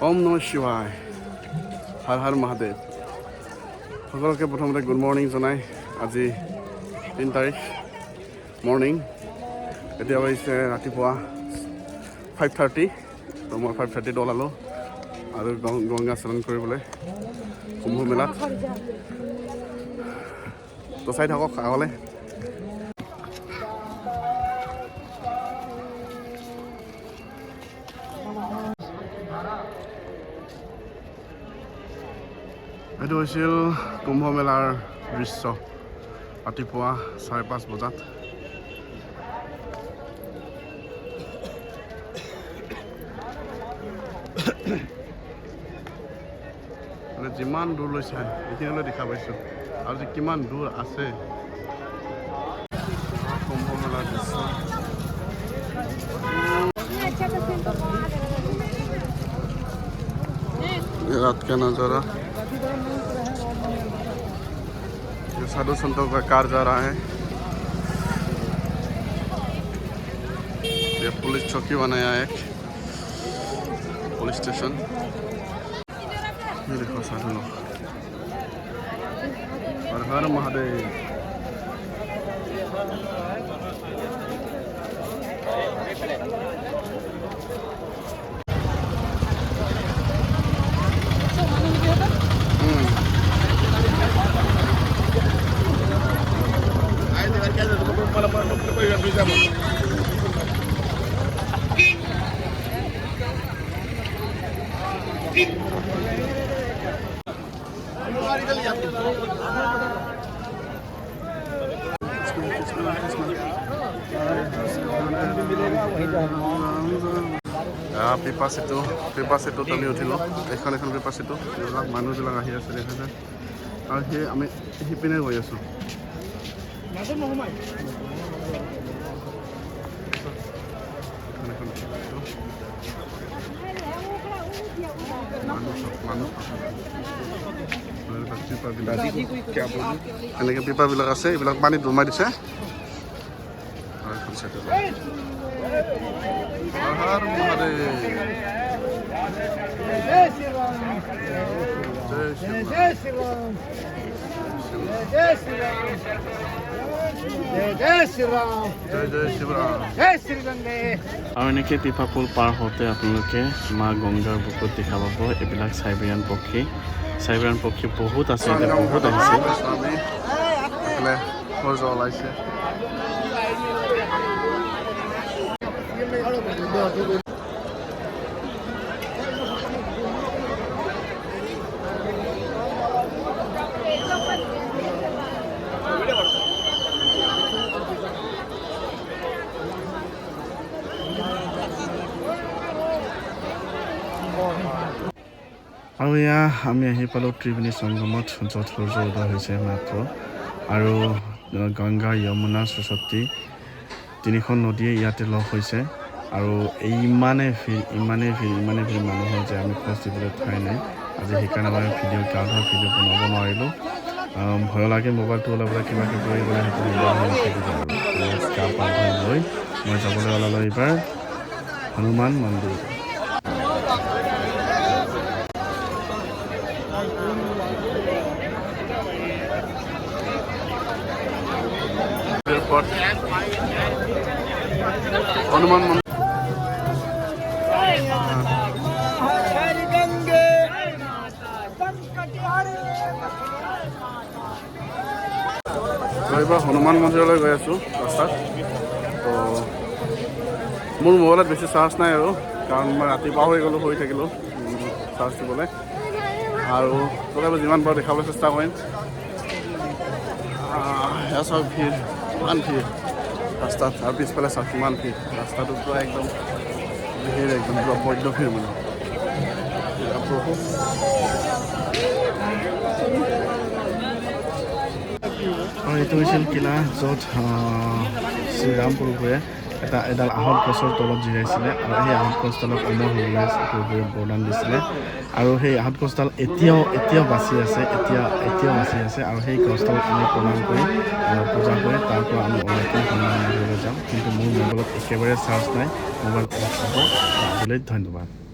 ওম নমঃ শিৱায় হৰ হৰ মহাদেৱ সকলোকে প্ৰথমতে গুড মৰ্ণিং জনাই আজি 3 তাৰিখ মৰ্ণিং এতিয়া হৈছে ৰাতিপুৱা 5:30 তো মই 5:30 ওলালোঁ আৰু গংগা স্নান কৰিবলৈ কুম্ভ মেলাত তো চাই থাকক আগলৈ এইটো হৈছিল কুম্ভ মেলাৰ দৃশ্য ৰাতিপুৱা 5:30 বজাত মানে যিমান দূৰলৈ চাই এইখিনিলৈ দেখা পাইছোঁ আৰু যে কিমান দূৰ আছে কুম্ভ মেলাৰ দৃশ্য रात का नज़ारा साधु संतों का कार जा रहा है ये पुलिस चौकी बनाया है एक पुलिस स्टेशन ये देखो साधु लोग हर हर महादेव পেপাৰ আমি উঠিলোঁ এখন পেপাৰ চিটো মানুহবিলাক আহি আছে দেখা যায় আৰু সেই আমি সিপিনে গৈ আছোঁ এনেকৈ পেপাৰবিলাক আছে এইবিলাক পানীত দমাই দিছে हर महादेव जय श्री राम जय श्री राम जय श्री राम जय श्री राम जय शिवराम जय श्री गंगे আৰু এনেকৈ পিপা পুল পাৰ হওঁতে আপোনালোকে মা গংগাৰ বুকুত দেখা পাব এইবিলাক চাইবেৰিয়ান পক্ষী বহুত আছে এতিয়া বহুত আহিছে এইফালে সূৰ্য ওলাইছে আৰু এয়া আমি আহি পালোঁ ত্ৰিবেণী সংগমত য'ত সূৰ্য উদয় হৈছে মাত্ৰ আৰু গংগা যমুনা সৰস্বতী তিনিখন নদীয়ে ইয়াতে লগ হৈছে আৰু ইমানেই ভিৰ মানুহৰ যে আমি খোজ দিবলৈ ঠাই নাই আজি সেইকাৰণে মই গা ধোৱা ভিডিঅ' বনাব নোৱাৰিলোঁ ভয় লাগে মোবাইলটো ওলাবলৈ কিবা কিবি কৰি গ'লে সেইটো গা পা ধুই লৈ মই যাবলৈ ওলালোঁ এইবাৰ হনুমান মন্দিৰ हनुमान मंदिर এইবাৰ হনুমান মন্দিৰলৈ গৈ আছোঁ ৰাস্তাত তো মোৰ মোবাইলত বেছি চাৰ্জ নাই আৰু কাৰণ মই ৰাতিপুৱা হৈ থাকিলোঁ চাৰ্জ দিবলৈ আৰু তথাপি যিমান পাৰোঁ দেখাবলৈ চেষ্টা কৰিম সেয়া চব ভিৰ ইমান ভিৰ ৰাস্তাত আৰু পিছফালে চাওক কিমান ভিৰ ৰাস্তাটো পুৰা একদম ভিৰ একদম পুৰা বৈদ্য ভিৰ মানে প্ৰভু আৰু এইটো হৈছিল কিলা য'ত শ্ৰীৰাম প্ৰভুৱে এডাল আহঁত গছৰ তলত জিৰাইছিলে আৰু সেই আহঁত গছডালক অমৰ হ'বলৈ প্ৰভুৱে বৰদান দিছিলে আৰু সেই আহঁত গছডাল এতিয়াও বাচি আছে আৰু সেই গছডাল আমি প্ৰণাম কৰি পূজা কৰি তাৰ পৰা আমি অনেকেই হনুমান মন্দিৰলৈ যাম কিন্তু মোৰ মোবাইলত একেবাৰে চাৰ্জ নাই মোবাইল অফ হ'ব আজিলৈ ধন্যবাদ